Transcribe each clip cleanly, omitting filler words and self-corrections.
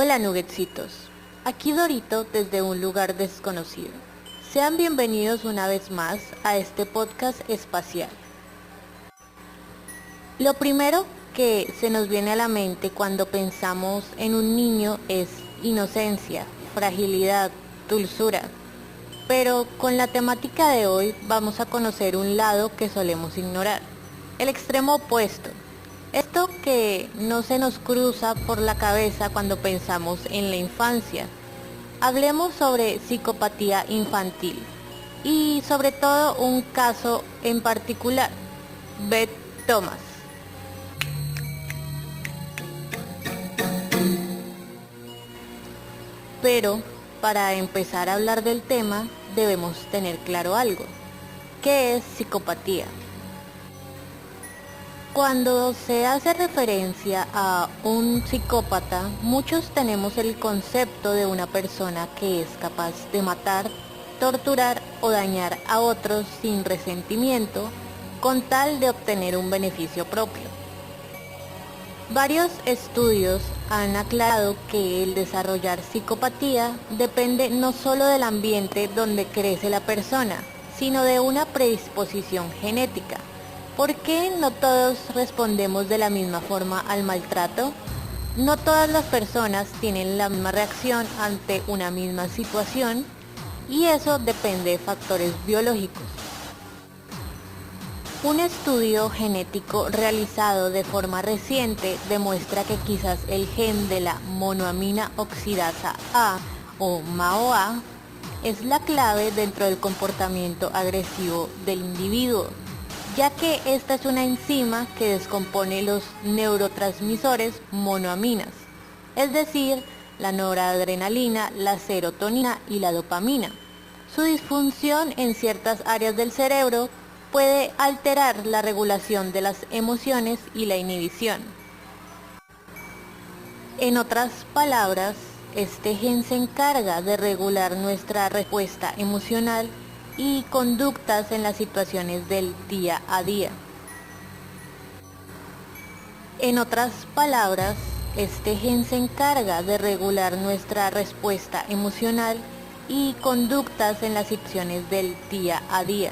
Hola nuggetsitos, aquí Dorito desde un lugar desconocido. Sean bienvenidos una vez más a este podcast espacial. Lo primero que se nos viene a la mente cuando pensamos en un niño es inocencia, fragilidad, dulzura. Pero con la temática de hoy vamos a conocer un lado que solemos ignorar, el extremo opuesto. Esto que no se nos cruza por la cabeza cuando pensamos en la infancia. Hablemos sobre psicopatía infantil y sobre todo un caso en particular, Beth Thomas. Pero para empezar a hablar del tema debemos tener claro algo. ¿Qué es psicopatía? Cuando se hace referencia a un psicópata, muchos tenemos el concepto de una persona que es capaz de matar, torturar o dañar a otros sin resentimiento, con tal de obtener un beneficio propio. Varios estudios han aclarado que el desarrollar psicopatía depende no solo del ambiente donde crece la persona, sino de una predisposición genética. ¿Por qué no todos respondemos de la misma forma al maltrato? No todas las personas tienen la misma reacción ante una misma situación y eso depende de factores biológicos. Un estudio genético realizado de forma reciente demuestra que quizás el gen de la monoamina oxidasa A o MAOA es la clave dentro del comportamiento agresivo del individuo, ya que esta es una enzima que descompone los neurotransmisores monoaminas, es decir, la noradrenalina, la serotonina y la dopamina. Su disfunción en ciertas áreas del cerebro puede alterar la regulación de las emociones y la inhibición. En otras palabras, este gen se encarga de regular nuestra respuesta emocional y conductas en las situaciones del día a día. En otras palabras, este gen se encarga de regular nuestra respuesta emocional y conductas en las situaciones del día a día.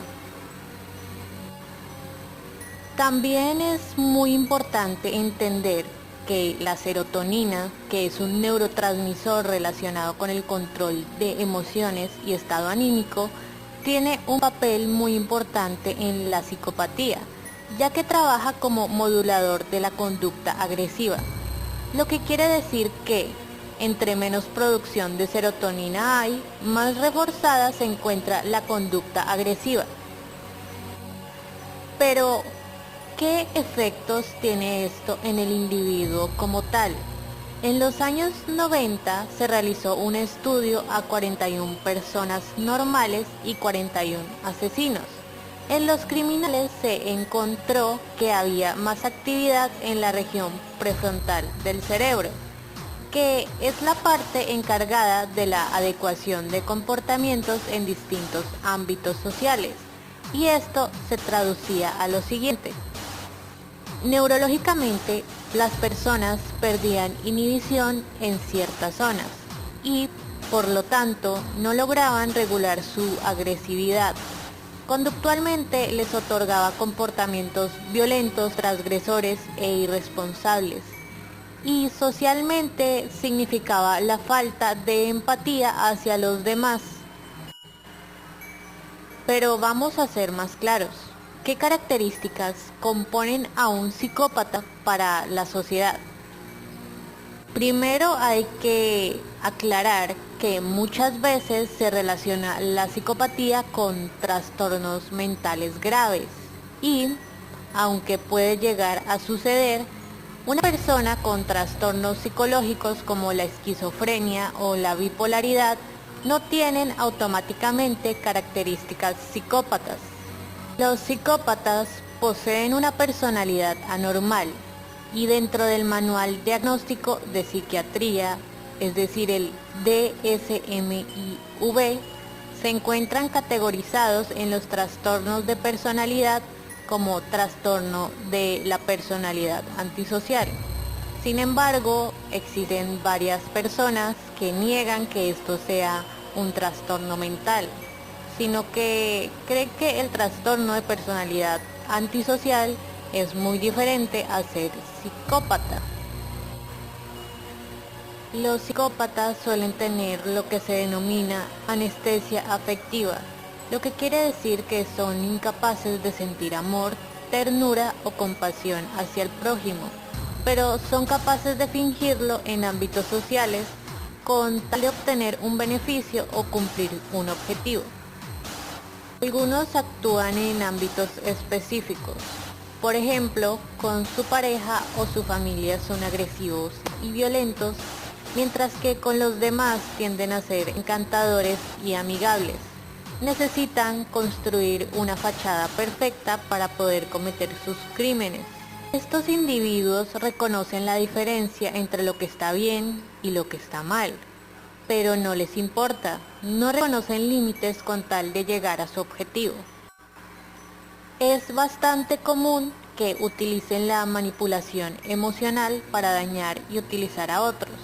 También es muy importante entender que la serotonina, que es un neurotransmisor relacionado con el control de emociones y estado anímico, tiene un papel muy importante en la psicopatía, ya que trabaja como modulador de la conducta agresiva. Lo que quiere decir que, entre menos producción de serotonina hay, más reforzada se encuentra la conducta agresiva. Pero, ¿qué efectos tiene esto en el individuo como tal? En los años 90 se realizó un estudio a 41 personas normales y 41 asesinos. En los criminales se encontró que había más actividad en la región prefrontal del cerebro, que es la parte encargada de la adecuación de comportamientos en distintos ámbitos sociales. Y esto se traducía a lo siguiente. Neurológicamente, las personas perdían inhibición en ciertas zonas y, por lo tanto, no lograban regular su agresividad. Conductualmente les otorgaba comportamientos violentos, transgresores e irresponsables. Y socialmente significaba la falta de empatía hacia los demás. Pero vamos a ser más claros. ¿Qué características componen a un psicópata para la sociedad? Primero hay que aclarar que muchas veces se relaciona la psicopatía con trastornos mentales graves y, aunque puede llegar a suceder, una persona con trastornos psicológicos como la esquizofrenia o la bipolaridad no tienen automáticamente características psicópatas. Los psicópatas poseen una personalidad anormal y dentro del Manual Diagnóstico de Psiquiatría, es decir, el DSM-IV, se encuentran categorizados en los trastornos de personalidad como trastorno de la personalidad antisocial, Sin embargo, existen varias personas que niegan que esto sea un trastorno mental, sino que creen que el trastorno de personalidad antisocial es muy diferente a ser psicópata. Los psicópatas suelen tener lo que se denomina anestesia afectiva, lo que quiere decir que son incapaces de sentir amor, ternura o compasión hacia el prójimo, pero son capaces de fingirlo en ámbitos sociales con tal de obtener un beneficio o cumplir un objetivo. Algunos actúan en ámbitos específicos, por ejemplo, con su pareja o su familia son agresivos y violentos, mientras que con los demás tienden a ser encantadores y amigables. Necesitan construir una fachada perfecta para poder cometer sus crímenes. Estos individuos reconocen la diferencia entre lo que está bien y lo que está mal, pero no les importa, no reconocen límites con tal de llegar a su objetivo. Es bastante común que utilicen la manipulación emocional para dañar y utilizar a otros.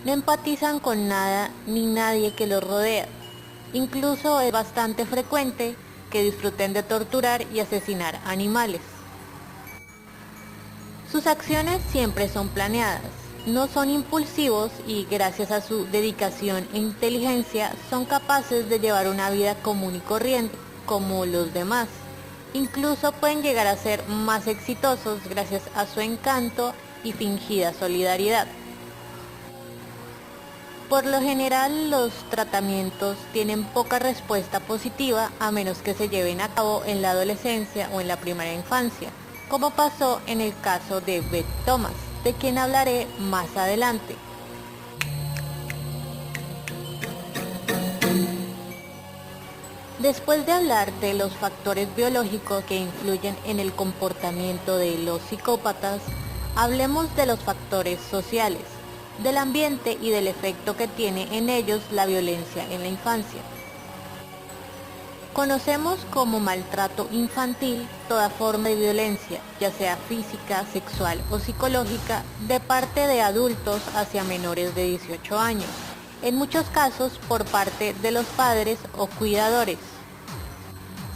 No empatizan con nada ni nadie que los rodea. Incluso es bastante frecuente que disfruten de torturar y asesinar animales. Sus acciones siempre son planeadas, no son impulsivos y gracias a su dedicación e inteligencia son capaces de llevar una vida común y corriente como los demás. Incluso pueden llegar a ser más exitosos gracias a su encanto y fingida solidaridad. Por lo general, los tratamientos tienen poca respuesta positiva a menos que se lleven a cabo en la adolescencia o en la primera infancia, como pasó en el caso de Beth Thomas, de quien hablaré más adelante. Después de hablar de los factores biológicos que influyen en el comportamiento de los psicópatas, hablemos de los factores sociales, del ambiente y del efecto que tiene en ellos la violencia en la infancia. Conocemos como maltrato infantil toda forma de violencia, ya sea física, sexual o psicológica, de parte de adultos hacia menores de 18 años, en muchos casos por parte de los padres o cuidadores.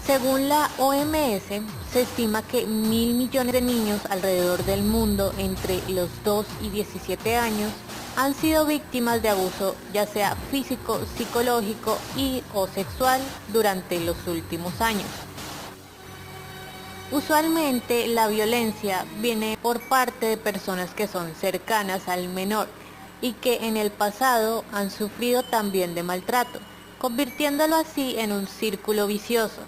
Según la OMS, se estima que 1.000 millones de niños alrededor del mundo entre los 2 y 17 años han sido víctimas de abuso, ya sea físico, psicológico y o sexual durante los últimos años. Usualmente la violencia viene por parte de personas que son cercanas al menor y que en el pasado han sufrido también de maltrato, convirtiéndolo así en un círculo vicioso.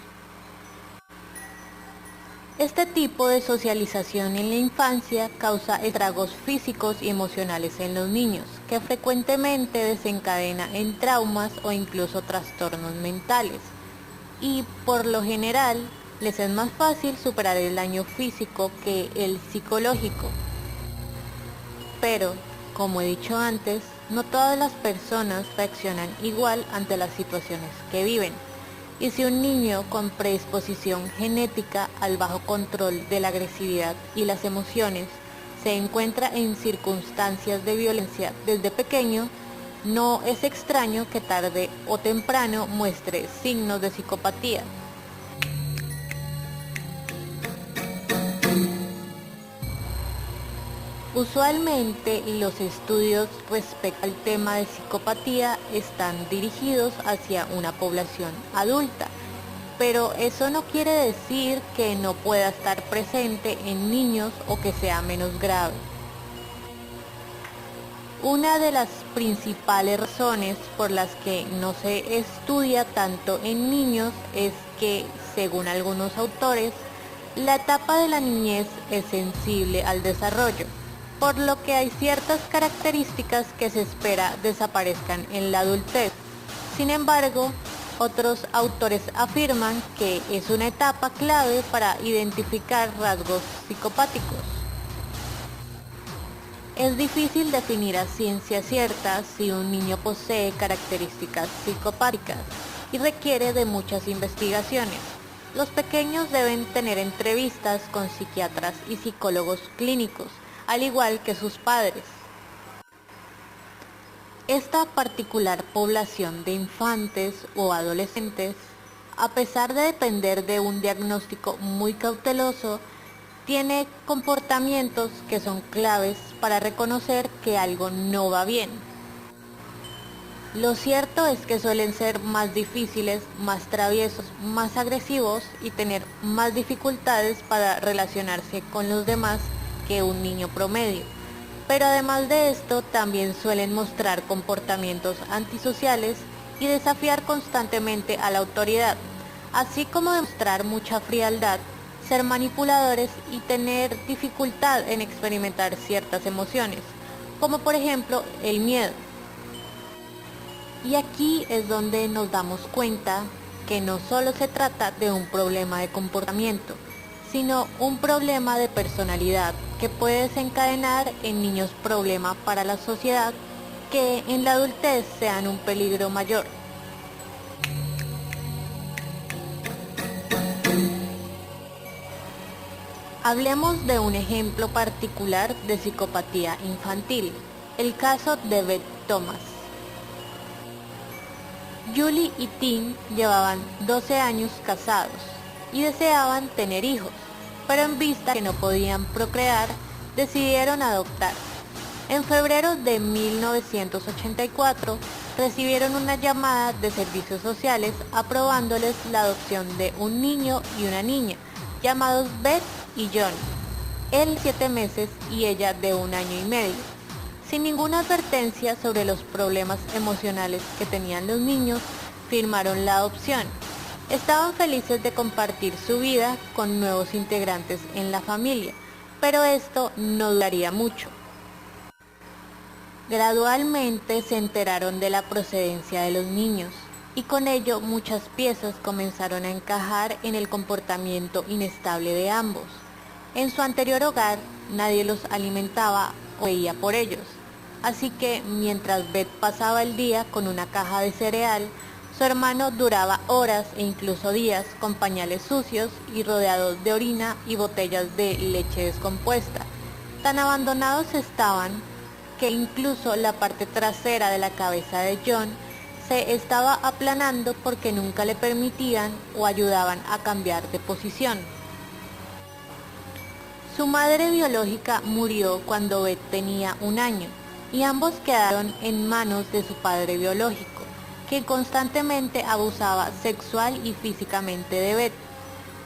Este tipo de socialización en la infancia causa estragos físicos y emocionales en los niños, que frecuentemente desencadena en traumas o incluso trastornos mentales. Y por lo general, les es más fácil superar el daño físico que el psicológico. Pero, como he dicho antes, no todas las personas reaccionan igual ante las situaciones que viven. Y si un niño con predisposición genética al bajo control de la agresividad y las emociones se encuentra en circunstancias de violencia desde pequeño, no es extraño que tarde o temprano muestre signos de psicopatía. Usualmente los estudios respecto al tema de psicopatía están dirigidos hacia una población adulta, pero eso no quiere decir que no pueda estar presente en niños o que sea menos grave. Una de las principales razones por las que no se estudia tanto en niños es que, según algunos autores, la etapa de la niñez es sensible al desarrollo, por lo que hay ciertas características que se espera desaparezcan en la adultez. Sin embargo, otros autores afirman que es una etapa clave para identificar rasgos psicopáticos. Es difícil definir a ciencia cierta si un niño posee características psicopáticas y requiere de muchas investigaciones. Los pequeños deben tener entrevistas con psiquiatras y psicólogos clínicos al igual que sus padres. Esta particular población de infantes o adolescentes, a pesar de depender de un diagnóstico muy cauteloso, tiene comportamientos que son claves para reconocer que algo no va bien. Lo cierto es que suelen ser más difíciles, más traviesos, más agresivos y tener más dificultades para relacionarse con los demás que un niño promedio. Pero además de esto, también suelen mostrar comportamientos antisociales y desafiar constantemente a la autoridad, así como demostrar mucha frialdad, ser manipuladores y tener dificultad en experimentar ciertas emociones, como por ejemplo el miedo. Y aquí es donde nos damos cuenta que no solo se trata de un problema de comportamiento, sino un problema de personalidad que puede desencadenar en niños problemas para la sociedad que en la adultez sean un peligro mayor. Hablemos de un ejemplo particular de psicopatía infantil, el caso de Beth Thomas. Julie y Tim llevaban 12 años casados y deseaban tener hijos, pero en vista que no podían procrear, decidieron adoptar. En febrero de 1984 recibieron una llamada de servicios sociales aprobándoles la adopción de un niño y una niña, llamados Beth y John, él 7 meses y ella de 1 año y medio. Sin ninguna advertencia sobre los problemas emocionales que tenían los niños, firmaron la adopción. Estaban felices de compartir su vida con nuevos integrantes en la familia, pero esto no duraría mucho. Gradualmente se enteraron de la procedencia de los niños, y con ello muchas piezas comenzaron a encajar en el comportamiento inestable de ambos. En su anterior hogar, nadie los alimentaba o veía por ellos. Así que mientras Beth pasaba el día con una caja de cereal, su hermano duraba horas e incluso días con pañales sucios y rodeados de orina y botellas de leche descompuesta. Tan abandonados estaban que incluso la parte trasera de la cabeza de John se estaba aplanando porque nunca le permitían o ayudaban a cambiar de posición. Su madre biológica murió cuando Beth tenía 1 año y ambos quedaron en manos de su padre biológico, que constantemente abusaba sexual y físicamente de Beth.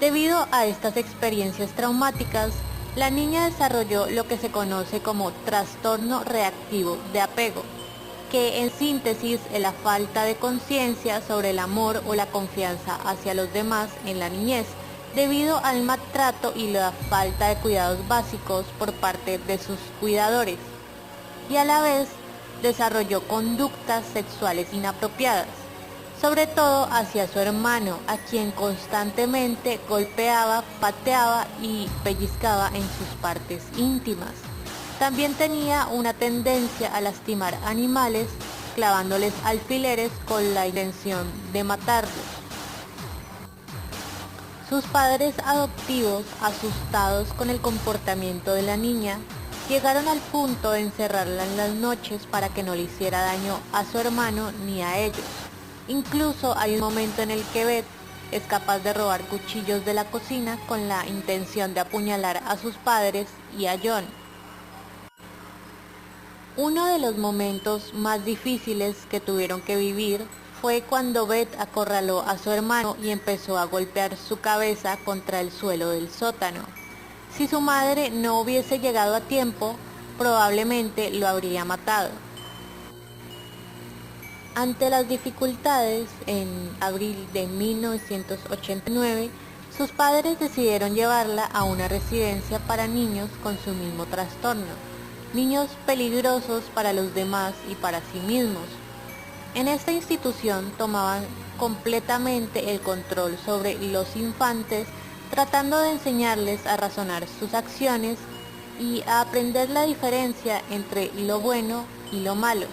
Debido a estas experiencias traumáticas, la niña desarrolló lo que se conoce como trastorno reactivo de apego, que en síntesis es la falta de conciencia sobre el amor o la confianza hacia los demás en la niñez, debido al maltrato y la falta de cuidados básicos por parte de sus cuidadores, y a la vez desarrolló conductas sexuales inapropiadas, sobre todo hacia su hermano, a quien constantemente golpeaba, pateaba y pellizcaba en sus partes íntimas. También tenía una tendencia a lastimar animales, clavándoles alfileres con la intención de matarlos. Sus padres adoptivos, asustados con el comportamiento de la niña, llegaron al punto de encerrarla en las noches para que no le hiciera daño a su hermano ni a ellos. Incluso hay un momento en el que Beth es capaz de robar cuchillos de la cocina con la intención de apuñalar a sus padres y a John. Uno de los momentos más difíciles que tuvieron que vivir fue cuando Beth acorraló a su hermano y empezó a golpear su cabeza contra el suelo del sótano. Si su madre no hubiese llegado a tiempo, probablemente lo habría matado. Ante las dificultades, en abril de 1989, sus padres decidieron llevarla a una residencia para niños con su mismo trastorno, niños peligrosos para los demás y para sí mismos. En esta institución tomaban completamente el control sobre los infantes, tratando de enseñarles a razonar sus acciones y a aprender la diferencia entre lo bueno y lo malo.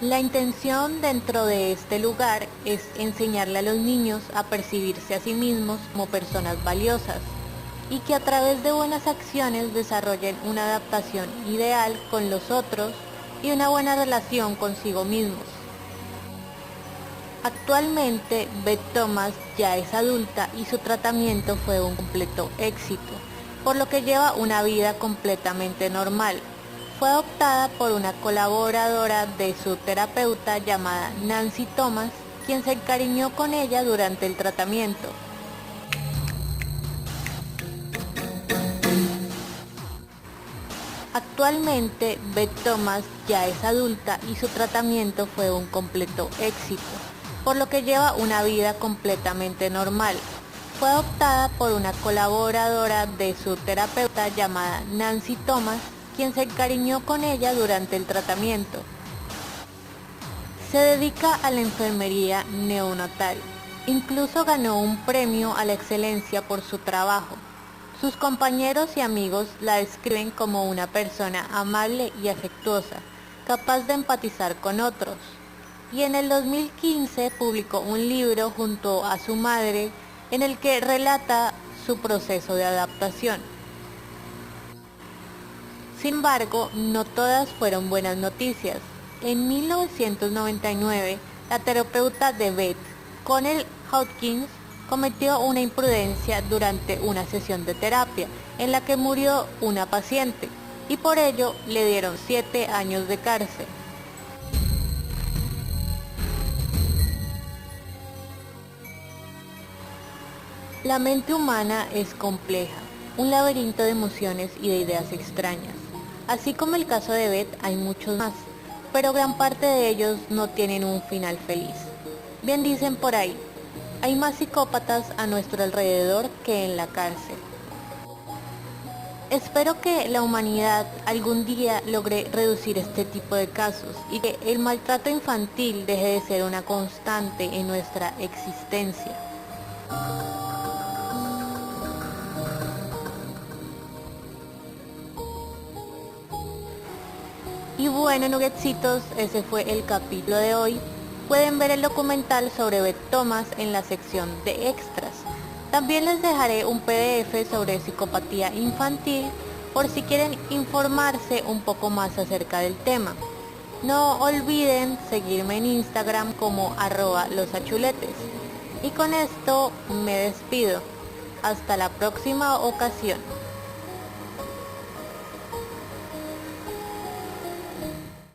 La intención dentro de este lugar es enseñarle a los niños a percibirse a sí mismos como personas valiosas, y que a través de buenas acciones desarrollen una adaptación ideal con los otros y una buena relación consigo mismos. Actualmente, Beth Thomas ya es adulta y su tratamiento fue un completo éxito, por lo que lleva una vida completamente normal. Fue adoptada por una colaboradora de su terapeuta llamada Nancy Thomas, quien se encariñó con ella durante el tratamiento. Actualmente, Beth Thomas ya es adulta y su tratamiento fue un completo éxito, por lo que lleva una vida completamente normal. Fue adoptada por una colaboradora de su terapeuta llamada Nancy Thomas, quien se encariñó con ella durante el tratamiento. Se dedica a la enfermería neonatal. Incluso ganó un premio a la excelencia por su trabajo. Sus compañeros y amigos la describen como una persona amable y afectuosa, capaz de empatizar con otros. Y en el 2015 publicó un libro junto a su madre en el que relata su proceso de adaptación. Sin embargo, no todas fueron buenas noticias. En 1999, la terapeuta de Beth, Connell Hawkins, cometió una imprudencia durante una sesión de terapia en la que murió una paciente y por ello le dieron 7 años de cárcel. La mente humana es compleja, un laberinto de emociones y de ideas extrañas. Así como el caso de Beth, hay muchos más, pero gran parte de ellos no tienen un final feliz. Bien dicen por ahí, hay más psicópatas a nuestro alrededor que en la cárcel. Espero que la humanidad algún día logre reducir este tipo de casos y que el maltrato infantil deje de ser una constante en nuestra existencia. Y bueno, nuggetsitos, ese fue el capítulo de hoy. Pueden ver el documental sobre Beth Thomas en la sección de extras. También les dejaré un PDF sobre psicopatía infantil por si quieren informarse un poco más acerca del tema. No olviden seguirme en Instagram como @losachuletes. Y con esto me despido. Hasta la próxima ocasión.